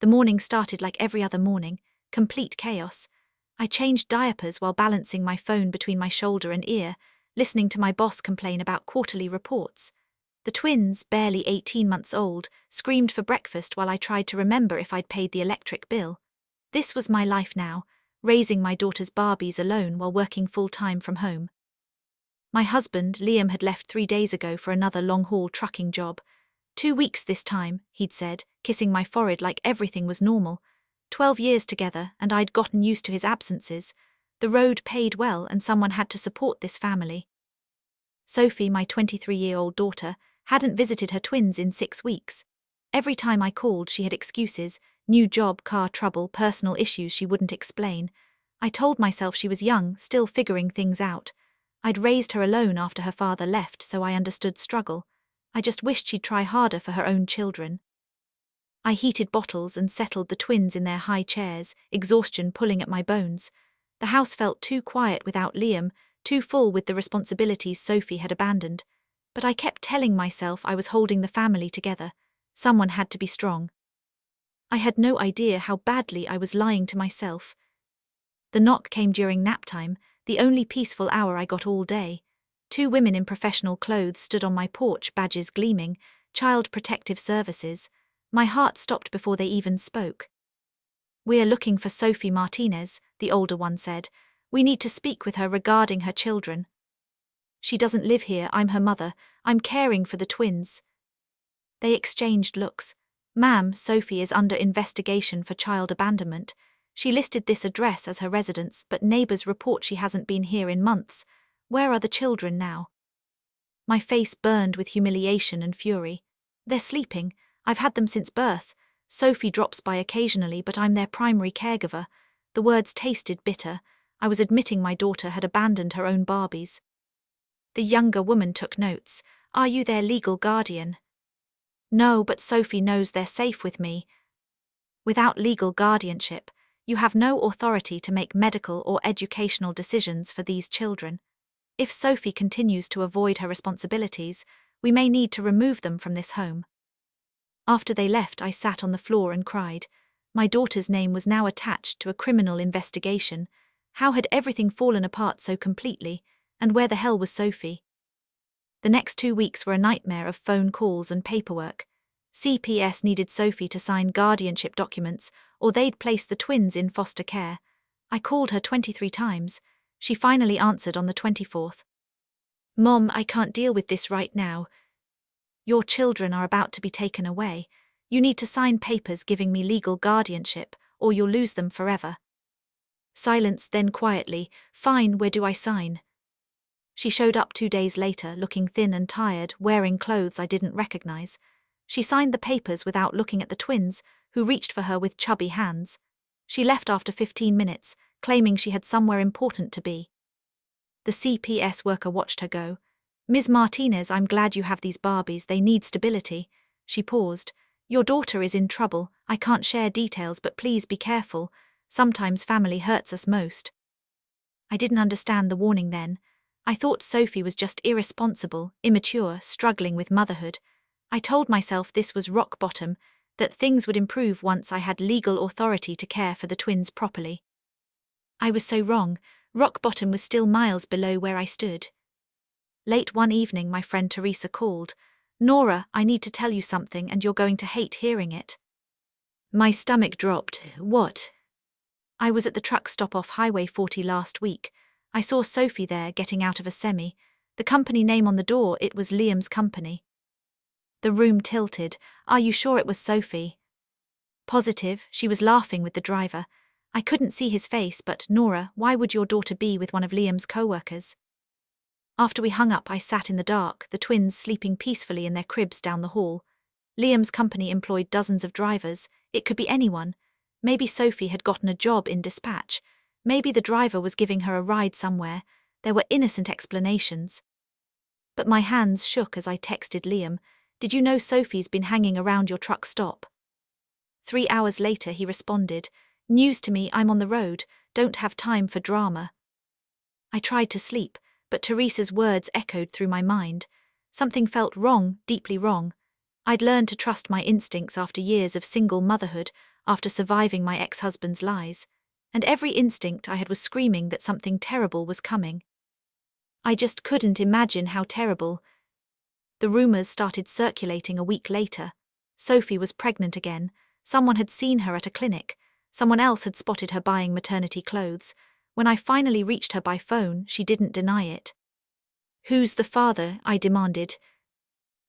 The morning started like every other morning, complete chaos. I changed diapers while balancing my phone between my shoulder and ear, listening to my boss complain about quarterly reports. The twins, barely 18 months old, screamed for breakfast while I tried to remember if I'd paid the electric bill. This was my life now, raising my daughter's Barbies alone while working full-time from home. My husband, Liam, had left 3 days ago for another long-haul trucking job. 2 weeks this time, he'd said, kissing my forehead like everything was normal. 12 years together, and I'd gotten used to his absences. The road paid well, and someone had to support this family. Sophie, my 23-year-old daughter, hadn't visited her twins in 6 weeks. Every time I called, she had excuses: new job, car trouble, personal issues she wouldn't explain. I told myself she was young, still figuring things out. I'd raised her alone after her father left, so I understood struggle. I just wished she'd try harder for her own children. I heated bottles and settled the twins in their high chairs, exhaustion pulling at my bones. The house felt too quiet without Liam, too full with the responsibilities Sophie had abandoned. But I kept telling myself I was holding the family together. Someone had to be strong. I had no idea how badly I was lying to myself. The knock came during nap time, the only peaceful hour I got all day. 2 women in professional clothes stood on my porch, badges gleaming, Child Protective Services. My heart stopped before they even spoke. "We're looking for Sophie Martinez," the older one said. "We need to speak with her regarding her children." "She doesn't live here, I'm her mother. I'm caring for the twins." They exchanged looks. "Ma'am, Sophie is under investigation for child abandonment. She listed this address as her residence, but neighbors report she hasn't been here in months. Where are the children now?" My face burned with humiliation and fury. "They're sleeping. I've had them since birth. Sophie drops by occasionally, but I'm their primary caregiver." The words tasted bitter. I was admitting my daughter had abandoned her own Barbies. The younger woman took notes. "Are you their legal guardian?" "No, but Sophie knows they're safe with me." "Without legal guardianship, you have no authority to make medical or educational decisions for these children. If Sophie continues to avoid her responsibilities, we may need to remove them from this home." After they left, I sat on the floor and cried. My daughter's name was now attached to a criminal investigation. How had everything fallen apart so completely, and where the hell was Sophie? The next 2 weeks were a nightmare of phone calls and paperwork. CPS needed Sophie to sign guardianship documents, or they'd place the twins in foster care. I called her 23 times. She finally answered on the 24th. "Mom, I can't deal with this right now. Your children are about to be taken away. You need to sign papers giving me legal guardianship, or you'll lose them forever." Silence, then quietly, "Fine, where do I sign?" She showed up 2 days later, looking thin and tired, wearing clothes I didn't recognize. She signed the papers without looking at the twins, who reached for her with chubby hands. She left after 15 minutes, claiming she had somewhere important to be. The CPS worker watched her go. "Ms. Martinez, I'm glad you have these Barbies, they need stability." She paused. "Your daughter is in trouble. I can't share details, but please be careful. Sometimes family hurts us most." I didn't understand the warning then. I thought Sophie was just irresponsible, immature, struggling with motherhood. I told myself this was rock bottom, that things would improve once I had legal authority to care for the twins properly. I was so wrong. Rock bottom was still miles below where I stood. Late one evening, my friend Teresa called. "Nora, I need to tell you something and you're going to hate hearing it." My stomach dropped. "What?" "I was at the truck stop off Highway 40 last week. I saw Sophie there getting out of a semi. The company name on the door, it was Liam's company." The room tilted. "Are you sure it was Sophie?" "Positive." She was laughing with the driver. I couldn't see his face, but "Nora, why would your daughter be with one of Liam's co-workers?" After we hung up, I sat in the dark, the twins sleeping peacefully in their cribs down the hall. Liam's company employed dozens of drivers. It could be anyone. Maybe Sophie had gotten a job in dispatch. Maybe the driver was giving her a ride somewhere. There were innocent explanations. But my hands shook as I texted Liam. "Did you know Sophie's been hanging around your truck stop?" 3 hours later he responded. "News to me, I'm on the road, don't have time for drama." I tried to sleep, but Teresa's words echoed through my mind. Something felt wrong, deeply wrong. I'd learned to trust my instincts after years of single motherhood. after surviving my ex-husband's lies, and every instinct I had was screaming that something terrible was coming. I just couldn't imagine how terrible. The rumors started circulating a week later. Sophie was pregnant again. Someone had seen her at a clinic. Someone else had spotted her buying maternity clothes. When I finally reached her by phone, she didn't deny it. "Who's the father?" I demanded.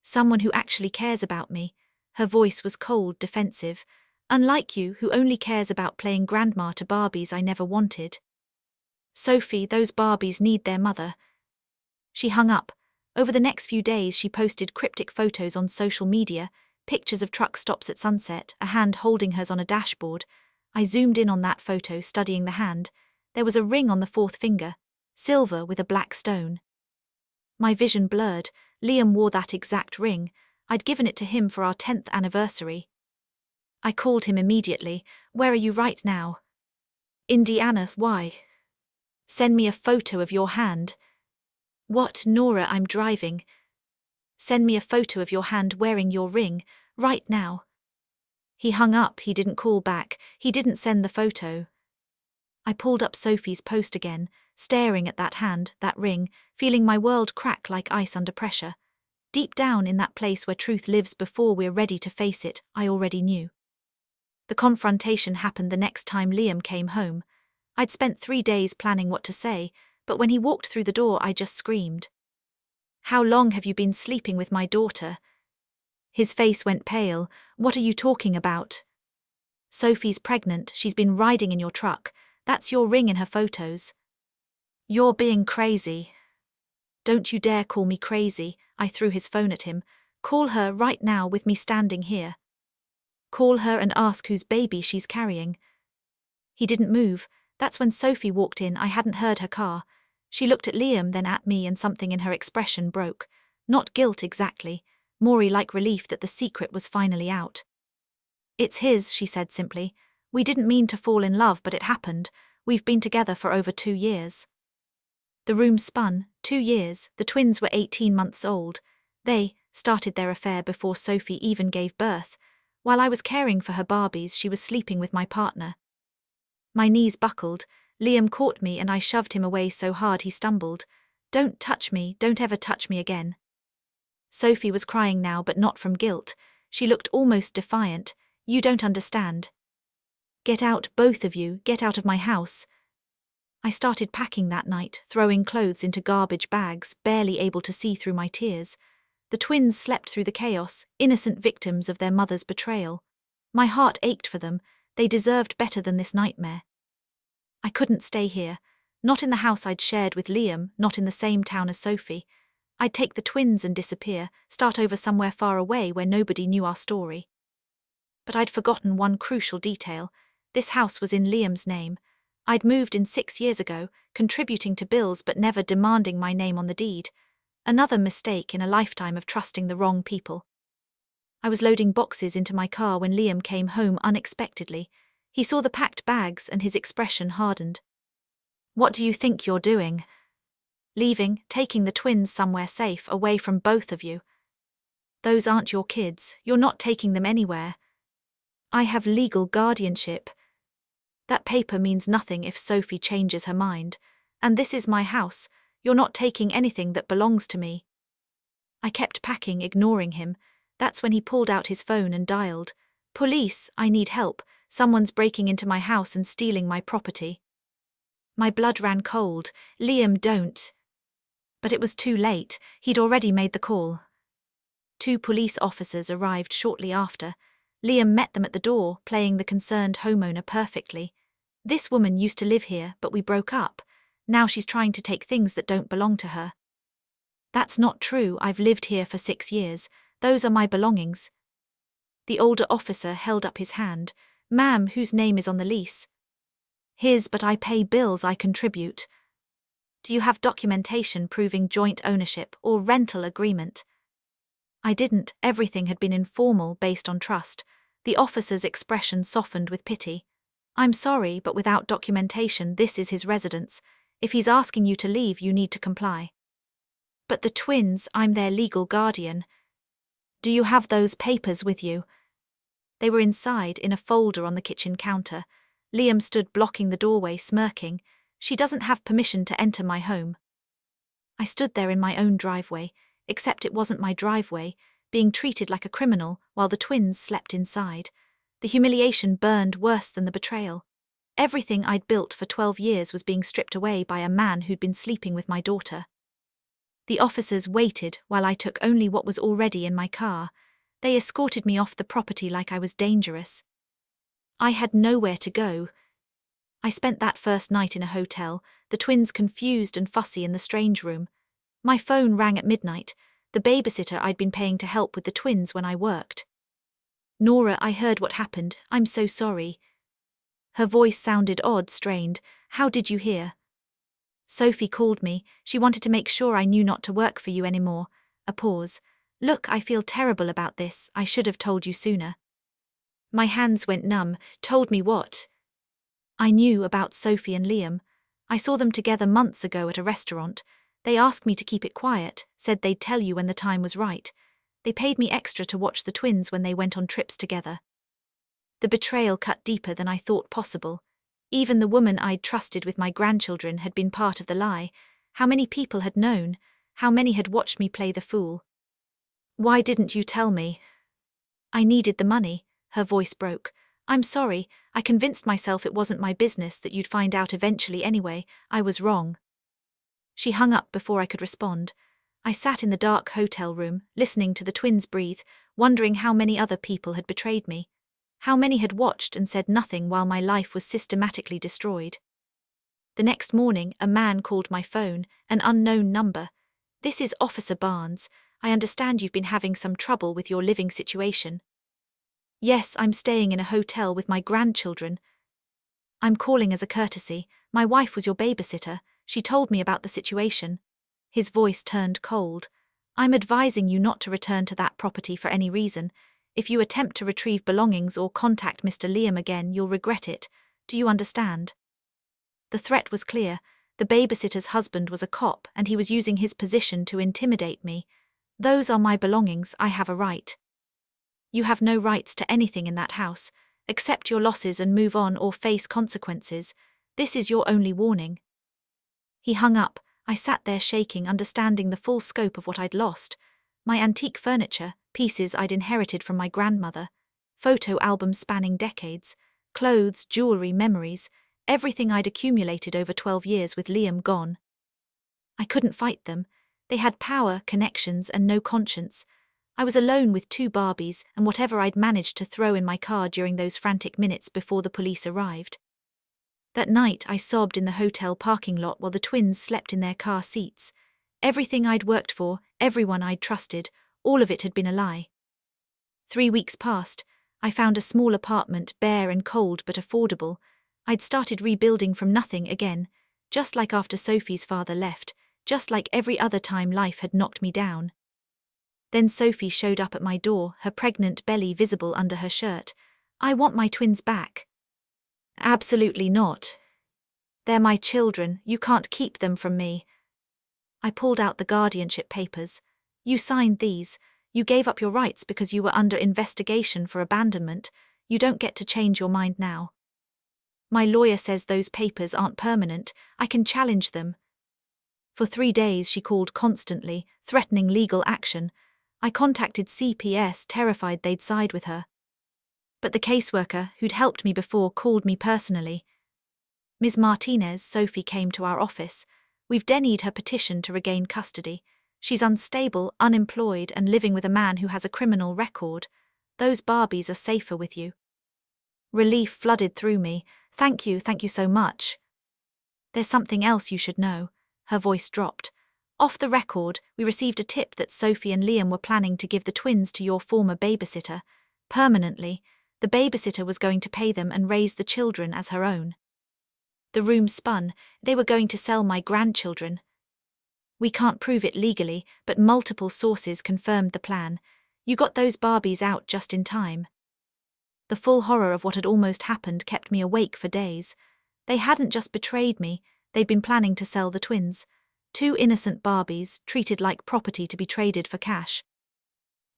"Someone who actually cares about me." Her voice was cold, defensive. "Unlike you, who only cares about playing grandma to Barbies I never wanted." "Sophie, those Barbies need their mother." She hung up. Over the next few days, she posted cryptic photos on social media, pictures of truck stops at sunset, a hand holding hers on a dashboard. I zoomed in on that photo, studying the hand. There was a ring on the fourth finger, silver with a black stone. My vision blurred. Liam wore that exact ring. I'd given it to him for our 10th anniversary. I called him immediately. "Where are you right now?" "Indiana." "Why?" "Send me a photo of your hand." "What, Nora, I'm driving." "Send me a photo of your hand wearing your ring, right now." He hung up. He didn't call back. He didn't send the photo. I pulled up Sophie's post again, staring at that hand, that ring, feeling my world crack like ice under pressure. Deep down in that place where truth lives before we're ready to face it, I already knew. The confrontation happened the next time Liam came home. I'd spent 3 days planning what to say, but when he walked through the door I just screamed. "How long have you been sleeping with my daughter?" His face went pale. "What are you talking about?" "Sophie's pregnant. She's been riding in your truck. That's your ring in her photos." "You're being crazy." "Don't you dare call me crazy." I threw his phone at him. "Call her right now with me standing here. Call her and ask whose baby she's carrying." He didn't move. That's when Sophie walked in. I hadn't heard her car. She looked at Liam, then at me, and something in her expression broke. Not guilt exactly, more like relief that the secret was finally out. "It's his," she said simply. "We didn't mean to fall in love, but it happened. We've been together for over 2 years." The room spun. 2 years. The twins were 18 months old. They started their affair before Sophie even gave birth. While I was caring for her Barbies, she was sleeping with my partner. My knees buckled. Liam caught me and I shoved him away so hard he stumbled. "Don't touch me, don't ever touch me again." Sophie was crying now, but not from guilt. She looked almost defiant. "You don't understand. Get out, both of you, get out of my house." I started packing that night, throwing clothes into garbage bags, barely able to see through my tears. The twins slept through the chaos, innocent victims of their mother's betrayal. My heart ached for them. They deserved better than this nightmare. I couldn't stay here. Not in the house I'd shared with Liam, not in the same town as Sophie. I'd take the twins and disappear, start over somewhere far away where nobody knew our story. But I'd forgotten one crucial detail. This house was in Liam's name. I'd moved in 6 years ago, contributing to bills but never demanding my name on the deed. Another mistake in a lifetime of trusting the wrong people. I was loading boxes into my car when Liam came home unexpectedly. He saw the packed bags and his expression hardened. "What do you think you're doing?" "Leaving, taking the twins somewhere safe, away from both of you." "Those aren't your kids. You're not taking them anywhere." "I have legal guardianship." "That paper means nothing if Sophie changes her mind. And this is my house. You're not taking anything that belongs to me." I kept packing, ignoring him. That's when he pulled out his phone and dialed. "Police, I need help. Someone's breaking into my house and stealing my property." My blood ran cold. "Liam, don't." But it was too late. He'd already made the call. 2 police officers arrived shortly after. Liam met them at the door, playing the concerned homeowner perfectly. "This woman used to live here, but we broke up. Now she's trying to take things that don't belong to her." "That's not true. I've lived here for 6 years. Those are my belongings." The older officer held up his hand. "Ma'am, whose name is on the lease?" "His, but I pay bills, I contribute." "Do you have documentation proving joint ownership or rental agreement?" I didn't. Everything had been informal, based on trust. The officer's expression softened with pity. "I'm sorry, but without documentation, this is his residence. If he's asking you to leave, you need to comply." "But the twins, I'm their legal guardian." "Do you have those papers with you?" They were inside, in a folder on the kitchen counter. Liam stood blocking the doorway, smirking. She doesn't have permission to enter my home. I stood there in my own driveway, except it wasn't my driveway, being treated like a criminal while the twins slept inside. The humiliation burned worse than the betrayal. Everything I'd built for 12 years was being stripped away by a man who'd been sleeping with my daughter. The officers waited while I took only what was already in my car. They escorted me off the property like I was dangerous. I had nowhere to go. I spent that first night in a hotel, the twins confused and fussy in the strange room. My phone rang at midnight, the babysitter I'd been paying to help with the twins when I worked. "Nora, I heard what happened. I'm so sorry." Her voice sounded odd, strained. "How did you hear?" "Sophie called me. She wanted to make sure I knew not to work for you anymore." A pause. "Look, I feel terrible about this. I should have told you sooner." My hands went numb. "Told me what?" "I knew about Sophie and Liam. I saw them together months ago at a restaurant. They asked me to keep it quiet, said they'd tell you when the time was right. They paid me extra to watch the twins when they went on trips together." The betrayal cut deeper than I thought possible. Even the woman I'd trusted with my grandchildren had been part of the lie. How many people had known? How many had watched me play the fool? "Why didn't you tell me?" "I needed the money." Her voice broke. "I'm sorry, I convinced myself it wasn't my business, that you'd find out eventually anyway. I was wrong." She hung up before I could respond. I sat in the dark hotel room, listening to the twins breathe, wondering how many other people had betrayed me. How many had watched and said nothing while my life was systematically destroyed. The next morning, a man called my phone, an unknown number. "This is Officer Barnes. I understand you've been having some trouble with your living situation." "Yes, I'm staying in a hotel with my grandchildren." "I'm calling as a courtesy. My wife was your babysitter. She told me about the situation." His voice turned cold. "I'm advising you not to return to that property for any reason. If you attempt to retrieve belongings or contact Mr. Liam again, you'll regret it. Do you understand?" The threat was clear. The babysitter's husband was a cop, and he was using his position to intimidate me. "Those are my belongings. I have a right." "You have no rights to anything in that house. Accept your losses and move on or face consequences. This is your only warning." He hung up. I sat there shaking, understanding the full scope of what I'd lost. My antique furniture, pieces I'd inherited from my grandmother, photo albums spanning decades, clothes, jewelry, memories, everything I'd accumulated over 12 years with Liam gone. I couldn't fight them. They had power, connections, and no conscience. I was alone with 2 Barbies and whatever I'd managed to throw in my car during those frantic minutes before the police arrived. That night I sobbed in the hotel parking lot while the twins slept in their car seats. Everything I'd worked for, everyone I'd trusted, all of it had been a lie. 3 weeks passed. I found a small apartment, bare and cold but affordable. I'd started rebuilding from nothing again, just like after Sophie's father left, just like every other time life had knocked me down. Then Sophie showed up at my door, her pregnant belly visible under her shirt. "I want my twins back." "Absolutely not. They're my children. You can't keep them from me." I pulled out the guardianship papers. "You signed these. You gave up your rights because you were under investigation for abandonment. You don't get to change your mind now." "My lawyer says those papers aren't permanent. I can challenge them." For 3 days she called constantly, threatening legal action. I contacted CPS, terrified they'd side with her. But the caseworker, who'd helped me before, called me personally. "Ms. Martinez," Sophie came to our office. "We've denied her petition to regain custody. She's unstable, unemployed, and living with a man who has a criminal record. Those Barbies are safer with you." Relief flooded through me. Thank you so much." "There's something else you should know." Her voice dropped. "Off the record, we received a tip that Sophie and Liam were planning to give the twins to your former babysitter. Permanently. The babysitter was going to pay them and raise the children as her own." The room spun. They were going to sell my grandchildren. "We can't prove it legally, but multiple sources confirmed the plan. You got those Barbies out just in time." The full horror of what had almost happened kept me awake for days. They hadn't just betrayed me, they'd been planning to sell the twins. 2 innocent Barbies, treated like property to be traded for cash.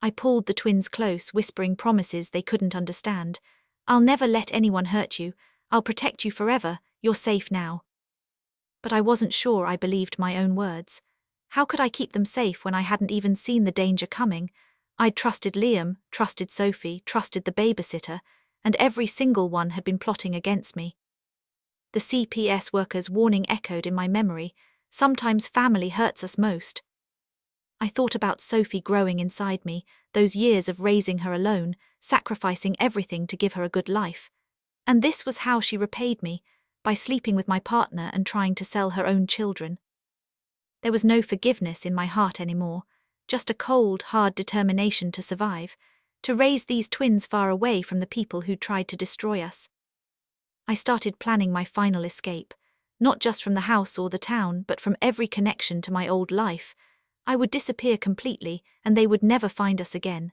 I pulled the twins close, whispering promises they couldn't understand. "I'll never let anyone hurt you. I'll protect you forever. You're safe now." But I wasn't sure I believed my own words. How could I keep them safe when I hadn't even seen the danger coming? I'd trusted Liam, trusted Sophie, trusted the babysitter, and every single one had been plotting against me. The CPS worker's warning echoed in my memory. Sometimes family hurts us most. I thought about Sophie growing inside me, those years of raising her alone, sacrificing everything to give her a good life. And this was how she repaid me, by sleeping with my partner and trying to sell her own children. There was no forgiveness in my heart anymore, just a cold, hard determination to survive, to raise these twins far away from the people who tried to destroy us. I started planning my final escape, not just from the house or the town, but from every connection to my old life. I would disappear completely, and they would never find us again.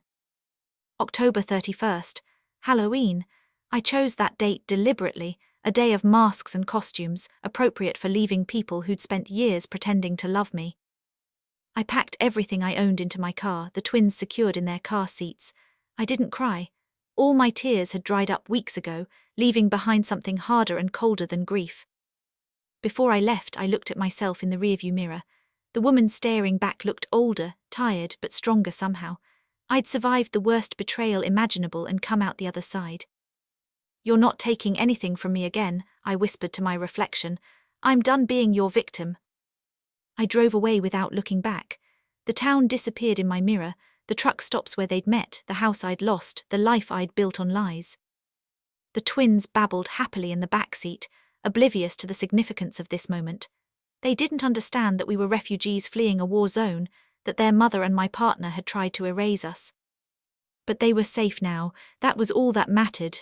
October 31st, Halloween. I chose that date deliberately, a day of masks and costumes, appropriate for leaving people who'd spent years pretending to love me. I packed everything I owned into my car, the twins secured in their car seats. I didn't cry. All my tears had dried up weeks ago, leaving behind something harder and colder than grief. Before I left, I looked at myself in the rearview mirror. The woman staring back looked older, tired, but stronger somehow. I'd survived the worst betrayal imaginable and come out the other side. "You're not taking anything from me again," I whispered to my reflection. "I'm done being your victim." I drove away without looking back. The town disappeared in my mirror, the truck stops where they'd met, the house I'd lost, the life I'd built on lies. The twins babbled happily in the back seat, oblivious to the significance of this moment. They didn't understand that we were refugees fleeing a war zone, that their mother and my partner had tried to erase us. But they were safe now, that was all that mattered.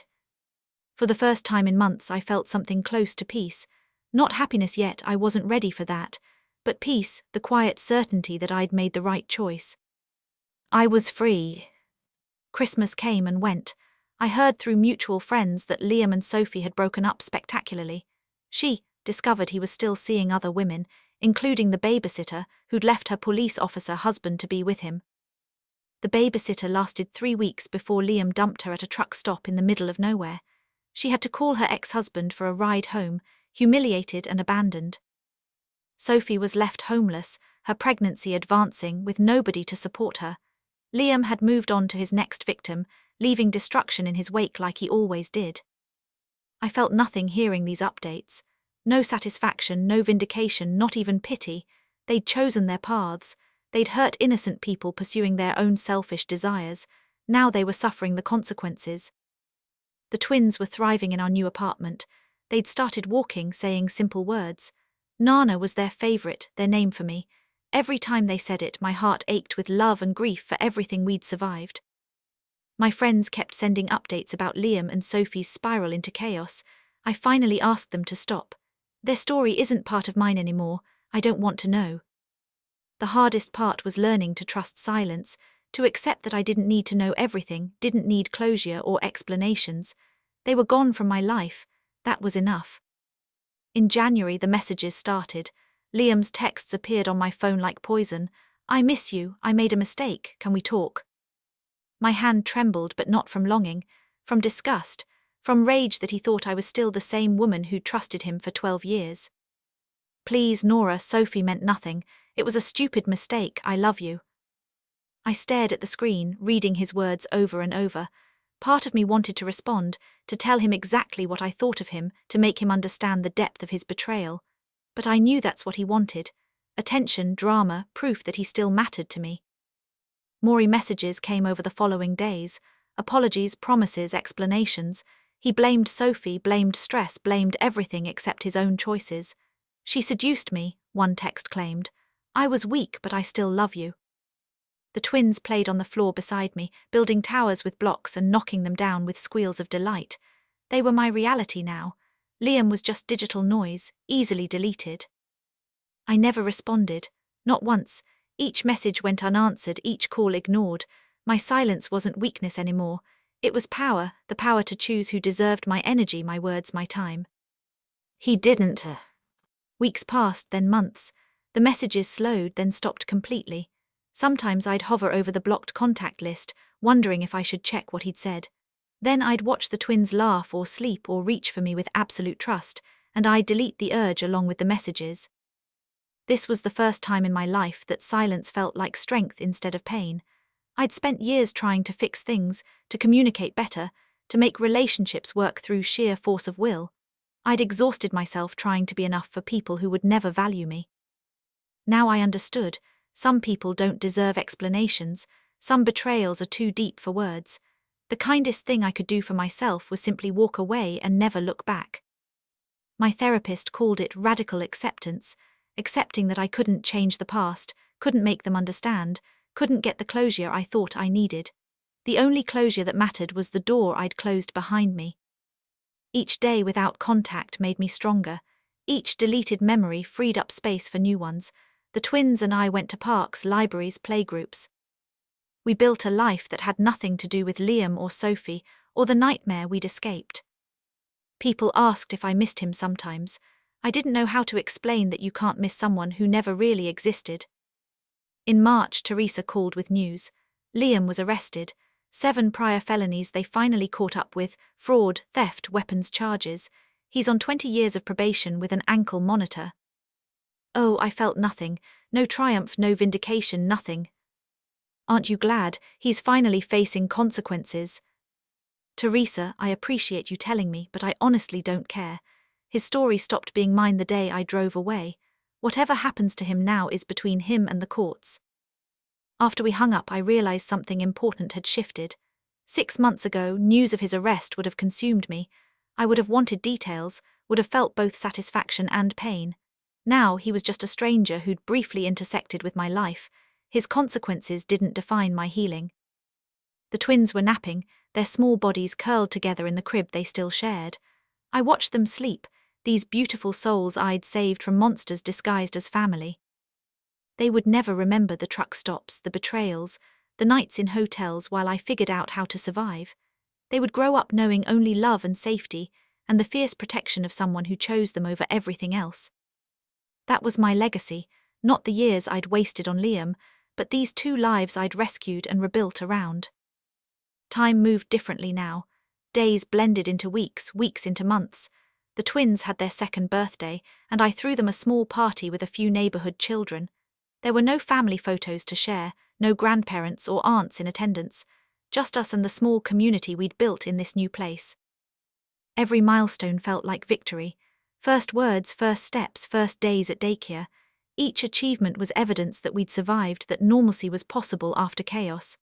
For the first time in months I felt something close to peace. Not happiness yet, I wasn't ready for that. But peace, the quiet certainty that I'd made the right choice. I was free. Christmas came and went. I heard through mutual friends that Liam and Sophie had broken up spectacularly. She discovered he was still seeing other women, including the babysitter who'd left her police officer husband to be with him. The babysitter lasted 3 weeks before Liam dumped her at a truck stop in the middle of nowhere. She had to call her ex-husband for a ride home, humiliated and abandoned. Sophie was left homeless, her pregnancy advancing with nobody to support her. Liam had moved on to his next victim, leaving destruction in his wake like he always did. I felt nothing hearing these updates. No satisfaction, no vindication, not even pity. They'd chosen their paths. They'd hurt innocent people pursuing their own selfish desires. Now they were suffering the consequences. The twins were thriving in our new apartment. They'd started walking, saying simple words. Nana was their favorite, their name for me. Every time they said it, my heart ached with love and grief for everything we'd survived. My friends kept sending updates about Liam and Sophie's spiral into chaos. I finally asked them to stop. Their story isn't part of mine anymore. I don't want to know. The hardest part was learning to trust silence, to accept that I didn't need to know everything, didn't need closure or explanations. They were gone from my life. That was enough. In January, the messages started. Liam's texts appeared on my phone like poison. "I miss you. I made a mistake. Can we talk?" My hand trembled, but not from longing, from disgust, from rage that he thought I was still the same woman who'd trusted him for 12 years. "Please, Nora, Sophie meant nothing. It was a stupid mistake. I love you." I stared at the screen, reading his words over and over. Part of me wanted to respond, to tell him exactly what I thought of him, to make him understand the depth of his betrayal. But I knew that's what he wanted. Attention, drama, proof that he still mattered to me. More messages came over the following days. Apologies, promises, explanations. He blamed Sophie, blamed stress, blamed everything except his own choices. "She seduced me," one text claimed. "I was weak, but I still love you." The twins played on the floor beside me, building towers with blocks and knocking them down with squeals of delight. They were my reality now. Liam was just digital noise, easily deleted. I never responded. Not once. Each message went unanswered, each call ignored. My silence wasn't weakness anymore. It was power, the power to choose who deserved my energy, my words, my time. He didn't. Weeks passed, then months. The messages slowed, then stopped completely. Sometimes I'd hover over the blocked contact list, wondering if I should check what he'd said. Then I'd watch the twins laugh or sleep or reach for me with absolute trust, and I'd delete the urge along with the messages. This was the first time in my life that silence felt like strength instead of pain. I'd spent years trying to fix things, to communicate better, to make relationships work through sheer force of will. I'd exhausted myself trying to be enough for people who would never value me. Now I understood. Some people don't deserve explanations. Some betrayals are too deep for words. The kindest thing I could do for myself was simply walk away and never look back. My therapist called it radical acceptance, accepting that I couldn't change the past, couldn't make them understand, couldn't get the closure I thought I needed. The only closure that mattered was the door I'd closed behind me. Each day without contact made me stronger. Each deleted memory freed up space for new ones. The twins and I went to parks, libraries, playgroups. We built a life that had nothing to do with Liam or Sophie or the nightmare we'd escaped. People asked if I missed him sometimes. I didn't know how to explain that you can't miss someone who never really existed. In March, Teresa called with news. Liam was arrested. 7 prior felonies they finally caught up with: fraud, theft, weapons charges. He's on 20 years of probation with an ankle monitor. Oh, I felt nothing. No triumph, no vindication, nothing. Aren't you glad? He's finally facing consequences. Teresa, I appreciate you telling me, but I honestly don't care. His story stopped being mine the day I drove away. Whatever happens to him now is between him and the courts. After we hung up, I realized something important had shifted. 6 months ago, news of his arrest would have consumed me. I would have wanted details, would have felt both satisfaction and pain. Now he was just a stranger who'd briefly intersected with my life. His consequences didn't define my healing. The twins were napping, their small bodies curled together in the crib they still shared. I watched them sleep, these beautiful souls I'd saved from monsters disguised as family. They would never remember the truck stops, the betrayals, the nights in hotels while I figured out how to survive. They would grow up knowing only love and safety, and the fierce protection of someone who chose them over everything else. That was my legacy, not the years I'd wasted on Liam, but these 2 lives I'd rescued and rebuilt around. Time moved differently now. Days blended into weeks, weeks into months. The twins had their 2nd birthday, and I threw them a small party with a few neighborhood children. There were no family photos to share, no grandparents or aunts in attendance, just us and the small community we'd built in this new place. Every milestone felt like victory. First words, first steps, first days at daycare. Each achievement was evidence that we'd survived, that normalcy was possible after chaos.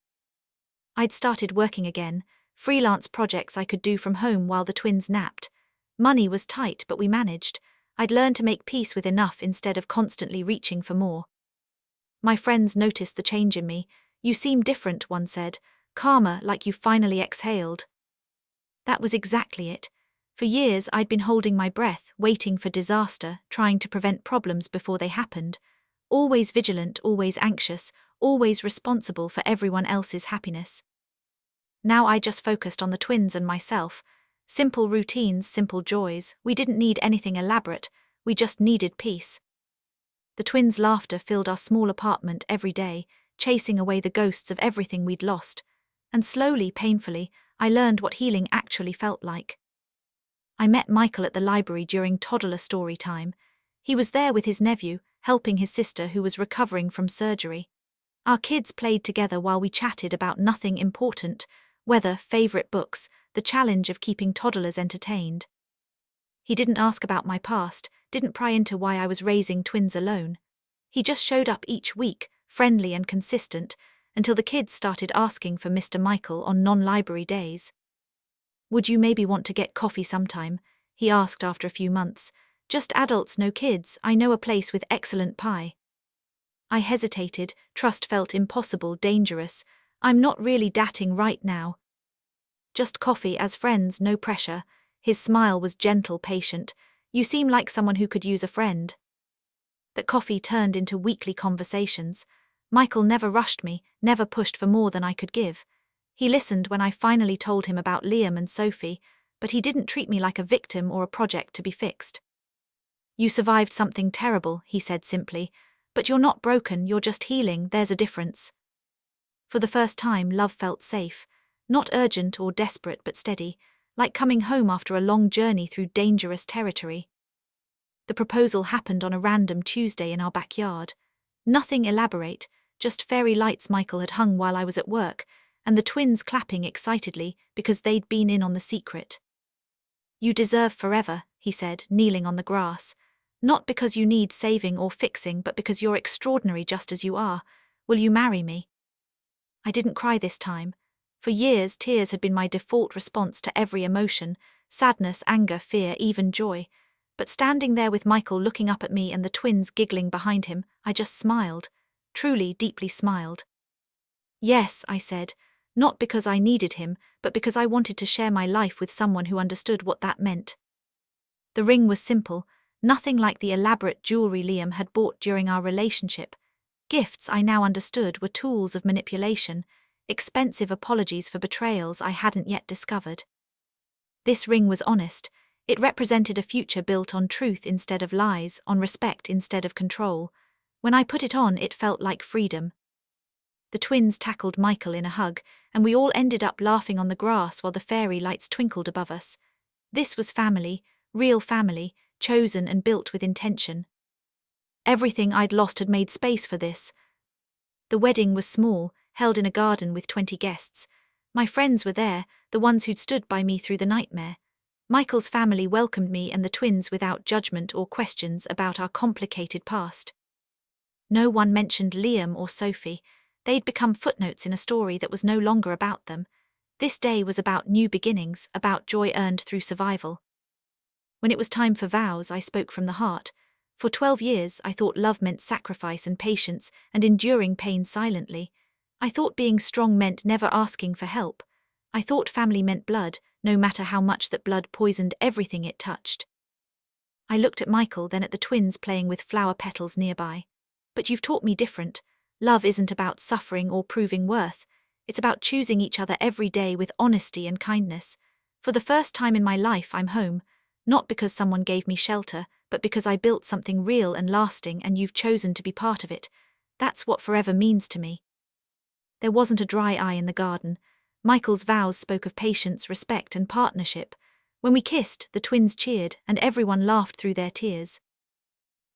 I'd started working again, freelance projects I could do from home while the twins napped. Money was tight, but we managed. I'd learned to make peace with enough instead of constantly reaching for more. My friends noticed the change in me. "You seem different," one said. "Calmer, like you finally exhaled." That was exactly it. For years I'd been holding my breath, waiting for disaster, trying to prevent problems before they happened. Always vigilant, always anxious, always responsible for everyone else's happiness. Now I just focused on the twins and myself. Simple routines, simple joys. We didn't need anything elaborate, we just needed peace. The twins' laughter filled our small apartment every day, chasing away the ghosts of everything we'd lost. And slowly, painfully, I learned what healing actually felt like. I met Michael at the library during toddler story time. He was there with his nephew, helping his sister who was recovering from surgery. Our kids played together while we chatted about nothing important: weather, favorite books, the challenge of keeping toddlers entertained. He didn't ask about my past, didn't pry into why I was raising twins alone. He just showed up each week, friendly and consistent, until the kids started asking for Mr. Michael on non-library days. "Would you maybe want to get coffee sometime?" he asked after a few months. "Just adults, no kids. I know a place with excellent pie." I hesitated, trust felt impossible, dangerous. "I'm not really dating right now." "Just coffee as friends, no pressure." His smile was gentle, patient. "You seem like someone who could use a friend." That coffee turned into weekly conversations. Michael never rushed me, never pushed for more than I could give. He listened when I finally told him about Liam and Sophie, but he didn't treat me like a victim or a project to be fixed. "You survived something terrible," he said simply. But you're not broken, you're just healing, there's a difference. For the first time, love felt safe, not urgent or desperate but steady, like coming home after a long journey through dangerous territory. The proposal happened on a random Tuesday in our backyard. Nothing elaborate, just fairy lights Michael had hung while I was at work, and the twins clapping excitedly because they'd been in on the secret. "You deserve forever," he said, kneeling on the grass. "Not because you need saving or fixing, but because you're extraordinary just as you are. Will you marry me?" I didn't cry this time. For years, tears had been my default response to every emotion: sadness, anger, fear, even joy. But standing there with Michael looking up at me and the twins giggling behind him, I just smiled. Truly, deeply smiled. "Yes," I said, not because I needed him, but because I wanted to share my life with someone who understood what that meant. The ring was simple, nothing like the elaborate jewelry Liam had bought during our relationship. Gifts, I now understood, were tools of manipulation, expensive apologies for betrayals I hadn't yet discovered. This ring was honest. It represented a future built on truth instead of lies, on respect instead of control. When I put it on, it felt like freedom. The twins tackled Michael in a hug, and we all ended up laughing on the grass while the fairy lights twinkled above us. This was family, real family, chosen and built with intention. Everything I'd lost had made space for this. The wedding was small, held in a garden with 20 guests. My friends were there, the ones who'd stood by me through the nightmare. Michael's family welcomed me and the twins without judgment or questions about our complicated past. No one mentioned Liam or Sophie. They'd become footnotes in a story that was no longer about them. This day was about new beginnings, about joy earned through survival. When it was time for vows, I spoke from the heart. For 12 years, I thought love meant sacrifice and patience and enduring pain silently. I thought being strong meant never asking for help. I thought family meant blood, no matter how much that blood poisoned everything it touched. I looked at Michael, then at the twins playing with flower petals nearby. "But you've taught me different. Love isn't about suffering or proving worth. It's about choosing each other every day with honesty and kindness. For the first time in my life, I'm home, not because someone gave me shelter, but because I built something real and lasting, and you've chosen to be part of it. That's what forever means to me." There wasn't a dry eye in the garden. Michael's vows spoke of patience, respect, and partnership. When we kissed, the twins cheered, and everyone laughed through their tears.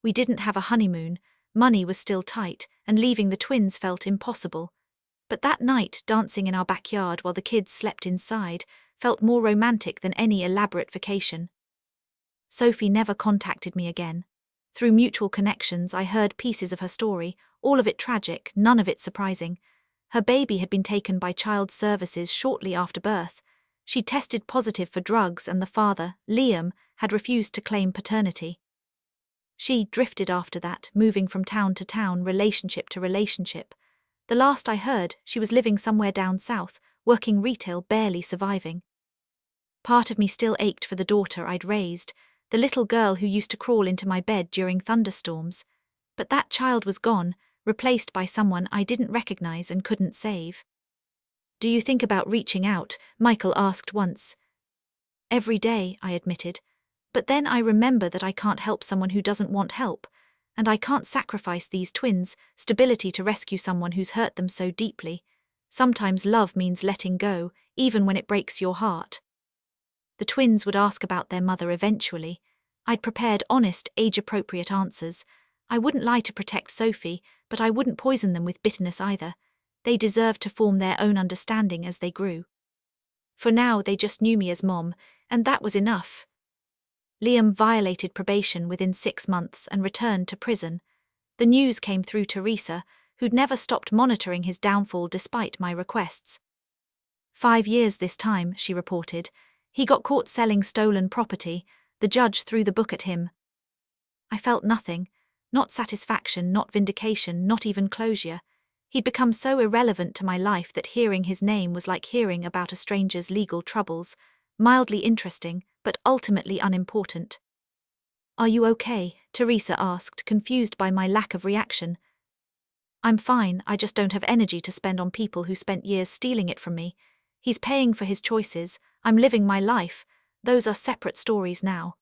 We didn't have a honeymoon. Money was still tight, and leaving the twins felt impossible. But that night, dancing in our backyard while the kids slept inside, felt more romantic than any elaborate vacation. Sophie never contacted me again. Through mutual connections, I heard pieces of her story, all of it tragic, none of it surprising. Her baby had been taken by child services shortly after birth. She tested positive for drugs, and the father, Liam, had refused to claim paternity. She drifted after that, moving from town to town, relationship to relationship. The last I heard, she was living somewhere down south, working retail, barely surviving. Part of me still ached for the daughter I'd raised, the little girl who used to crawl into my bed during thunderstorms. But that child was gone, replaced by someone I didn't recognize and couldn't save. "Do you think about reaching out?" Michael asked once. "Every day," I admitted. But then I remember that I can't help someone who doesn't want help, and I can't sacrifice these twins' stability to rescue someone who's hurt them so deeply. Sometimes love means letting go, even when it breaks your heart. The twins would ask about their mother eventually. I'd prepared honest, age-appropriate answers. I wouldn't lie to protect Sophie, but I wouldn't poison them with bitterness either. They deserved to form their own understanding as they grew. For now, they just knew me as Mom, and that was enough. Liam violated probation within 6 months and returned to prison. The news came through Teresa, who'd never stopped monitoring his downfall despite my requests. 5 years this time, she reported. He got caught selling stolen property. The judge threw the book at him. I felt nothing. Not satisfaction, not vindication, not even closure. He'd become so irrelevant to my life that hearing his name was like hearing about a stranger's legal troubles, mildly interesting, but ultimately unimportant. "Are you okay?" Teresa asked, confused by my lack of reaction. "I'm fine, I just don't have energy to spend on people who spent years stealing it from me. He's paying for his choices, I'm living my life. Those are separate stories now."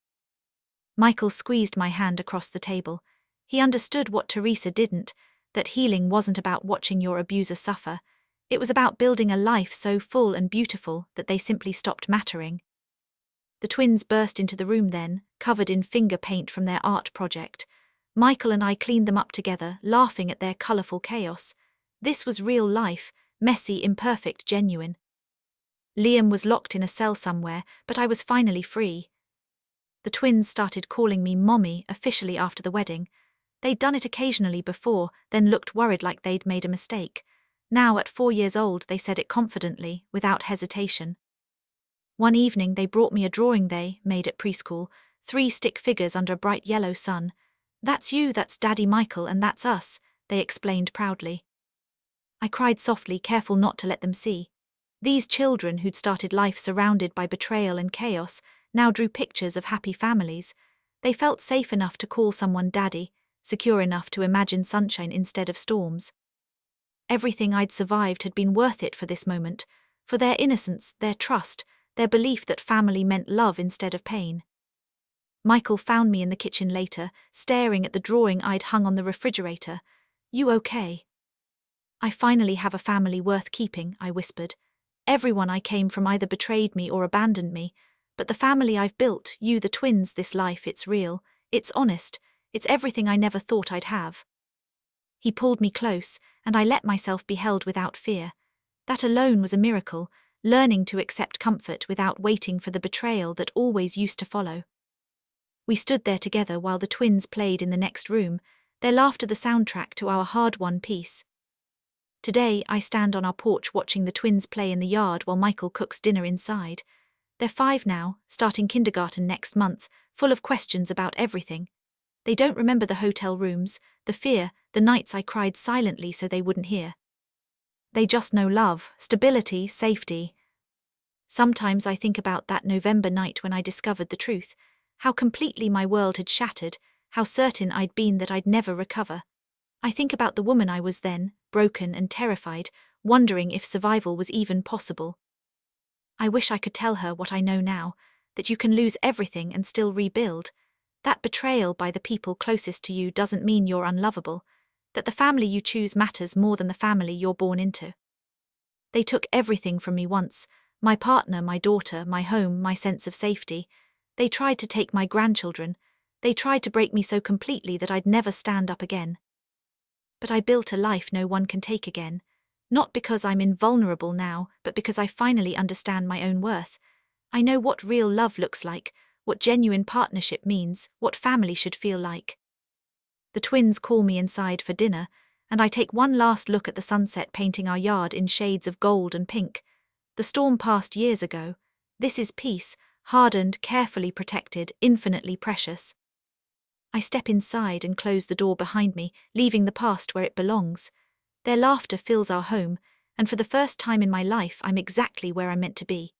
Michael squeezed my hand across the table. He understood what Teresa didn't, that healing wasn't about watching your abuser suffer. It was about building a life so full and beautiful that they simply stopped mattering. The twins burst into the room then, covered in finger paint from their art project. Michael and I cleaned them up together, laughing at their colourful chaos. This was real life, messy, imperfect, genuine. Liam was locked in a cell somewhere, but I was finally free. The twins started calling me Mommy officially after the wedding. They'd done it occasionally before, then looked worried like they'd made a mistake. Now, at 4 years old, they said it confidently, without hesitation. One evening they brought me a drawing they made at preschool, 3 stick figures under a bright yellow sun. "That's you, that's Daddy Michael, and that's us," they explained proudly. I cried softly, careful not to let them see. These children who'd started life surrounded by betrayal and chaos now drew pictures of happy families. They felt safe enough to call someone Daddy, secure enough to imagine sunshine instead of storms. Everything I'd survived had been worth it for this moment, for their innocence, their trust, their belief that family meant love instead of pain. Michael found me in the kitchen later, staring at the drawing I'd hung on the refrigerator. "You okay?" "I finally have a family worth keeping," I whispered. "Everyone I came from either betrayed me or abandoned me, but the family I've built, you, the twins, this life, it's real, it's honest, it's everything I never thought I'd have." He pulled me close, and I let myself be held without fear. That alone was a miracle, learning to accept comfort without waiting for the betrayal that always used to follow. We stood there together while the twins played in the next room, their laughter the soundtrack to our hard-won peace. Today, I stand on our porch watching the twins play in the yard while Michael cooks dinner inside. They're 5 now, starting kindergarten next month, full of questions about everything. They don't remember the hotel rooms, the fear, the nights I cried silently so they wouldn't hear. They just know love, stability, safety. Sometimes I think about that November night when I discovered the truth, how completely my world had shattered, how certain I'd been that I'd never recover. I think about the woman I was then, broken and terrified, wondering if survival was even possible. I wish I could tell her what I know now, that you can lose everything and still rebuild. That betrayal by the people closest to you doesn't mean you're unlovable, that the family you choose matters more than the family you're born into. They took everything from me once, my partner, my daughter, my home, my sense of safety. They tried to take my grandchildren. They tried to break me so completely that I'd never stand up again. But I built a life no one can take again, not because I'm invulnerable now, but because I finally understand my own worth. I know what real love looks like, what genuine partnership means, what family should feel like. The twins call me inside for dinner, and I take one last look at the sunset painting our yard in shades of gold and pink. The storm passed years ago. This is peace, hardened, carefully protected, infinitely precious. I step inside and close the door behind me, leaving the past where it belongs. Their laughter fills our home, and for the first time in my life I'm exactly where I'm meant to be.